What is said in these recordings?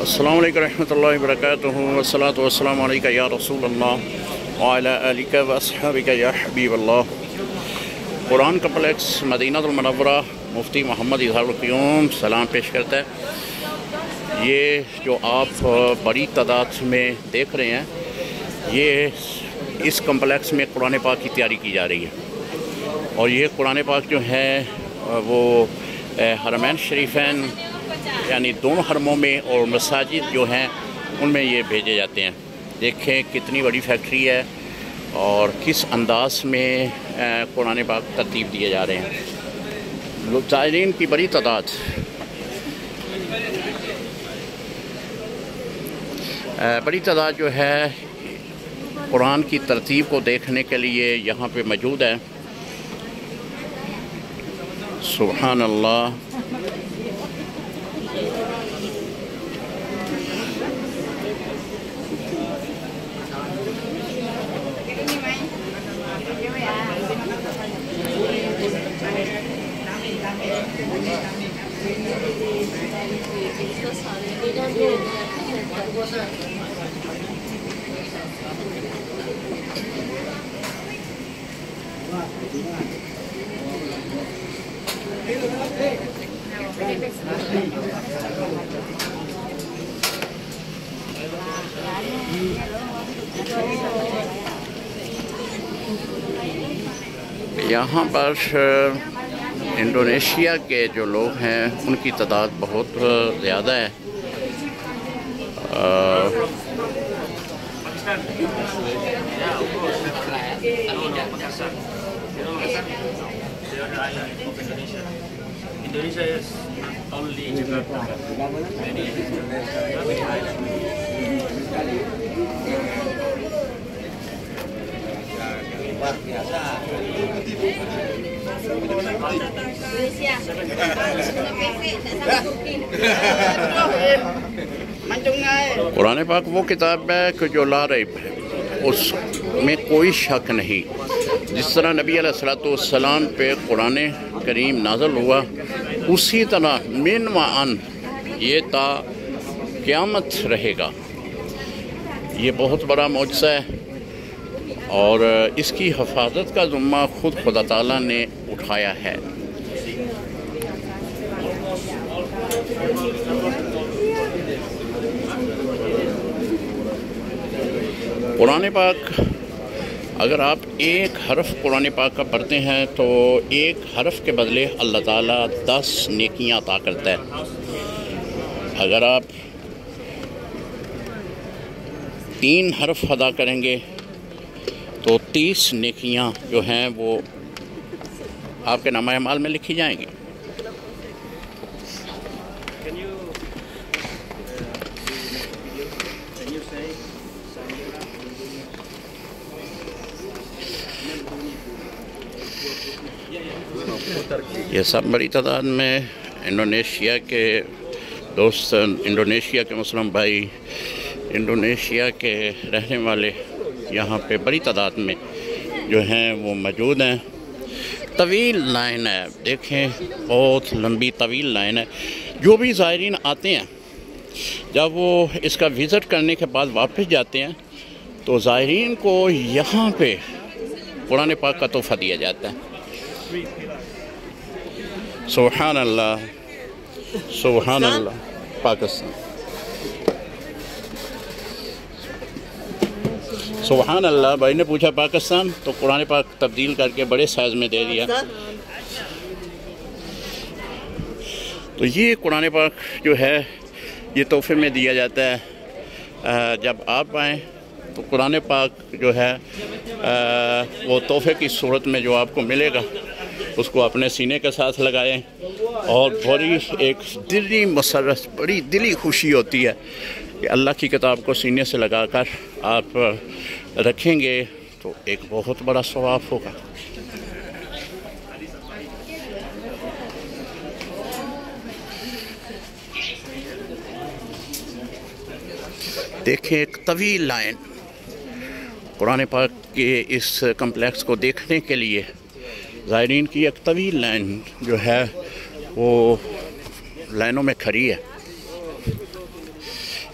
अस्सलामु अलैकुम रहमतुल्लाहि व बरकातुहू वस्सलातु वस्सलामु अलैका या रसूलल्लाह व अला आलिका व अस्हाबिका या हबीबल्लाह। कुरान कम्प्लेक्स मदीनतुल मुनव्वरा मुफ्ती मोहम्मद इजहारुल क़य्यूम सलाम पेश करता है। ये जो आप बड़ी तादाद में देख रहे हैं, ये इस कम्प्लेक्स में कुरान पाक की तैयारी की जा रही है। और ये कुरान पाक जो है वो हरमैन शरीफैन यानी दोनों हरमों में और मसाजिद जो हैं उनमें ये भेजे जाते हैं। देखें कितनी बड़ी फैक्ट्री है और किस अंदाज में कुरान पाक तरतीब दिए जा रहे हैं। ज़ायरीन की बड़ी तादाद जो है कुरान की तरतीब को देखने के लिए यहाँ पे मौजूद है। सुभान अल्लाह। यहाँ पर इंडोनेशिया के जो लोग हैं उनकी तादाद बहुत ज़्यादा है। कुरान पाक वो किताब है कि जो ला रैब है, उसमें कोई शक नहीं। जिस तरह नबी अलैहिस्सलाम पे कुरान करीम नाज़िल हुआ, उसी तरह मिन व अन ये ता क़यामत रहेगा। ये बहुत बड़ा मौजज़ा है और इसकी हिफाजत का ज़िम्मा खुद खुदा ताला ने उठाया है। कुरान पाक अगर आप एक हरफ कुरान पाक का पढ़ते हैं तो एक हरफ के बदले अल्लाह ताला 10 नेकियां अता करता है। अगर आप 3 हरफ अदा करेंगे तो 30 नेकियां जो हैं वो आपके नामा अमाल में लिखी जाएंगी। ये सब बड़ी तादाद में इंडोनेशिया के दोस्त, इंडोनेशिया के मुस्लिम भाई, इंडोनेशिया के रहने वाले यहाँ पे बड़ी तादाद में जो हैं वो मौजूद हैं। तवील लाइन है, देखें बहुत लंबी तवील लाइन है। जो भी ज़ायरीन आते हैं, जब वो इसका विज़िट करने के बाद वापस जाते हैं तो ज़ायरीन को यहाँ पे कुरान पाक का तोहफ़ा दिया जाता है। सुभान अल्लाह, सुभान अल्लाह। पाकिस्तान, सुभान अल्लाह। भाई ने पूछा पाकिस्तान, तो कुरान पाक तब्दील करके बड़े साइज़ में दे दिया। तो ये कुरान पाक जो है ये तोहफे में दिया जाता है। जब आप आएँ तो कुरान पाक जो है वो तोहफे की सूरत में जो आपको मिलेगा उसको अपने सीने के साथ लगाएं और बड़ी एक दिली मसरत, बड़ी दिली खुशी होती है कि अल्लाह की किताब को सीने से लगाकर आप रखेंगे तो एक बहुत बड़ा सवाब होगा। देखें एक तवील लाइन कुरान पाक के इस कम्प्लेक्स को देखने के लिए ज़ायरीन की एक तवील लाइन जो है वो लाइनों में खड़ी है।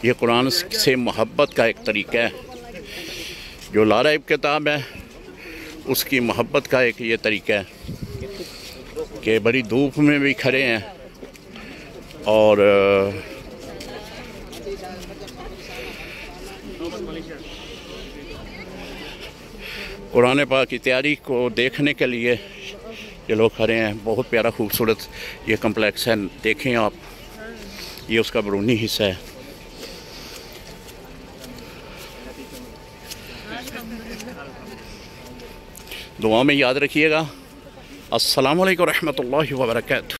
ये कुरान से मोहब्बत का एक तरीका है। जो लाराइब किताब है उसकी मोहब्बत का एक ये तरीका है कि बड़ी धूप में भी खड़े हैं और कुरान पाक की तैयारी को देखने के लिए ये लोग खड़े हैं। बहुत प्यारा खूबसूरत ये कम्प्लेक्स है, देखें आप, ये उसका बैरूनी हिस्सा है। दुआ में याद रखिएगा। अस्सलामु अलैकुम रहमतुल्लाहि व बरकातहू।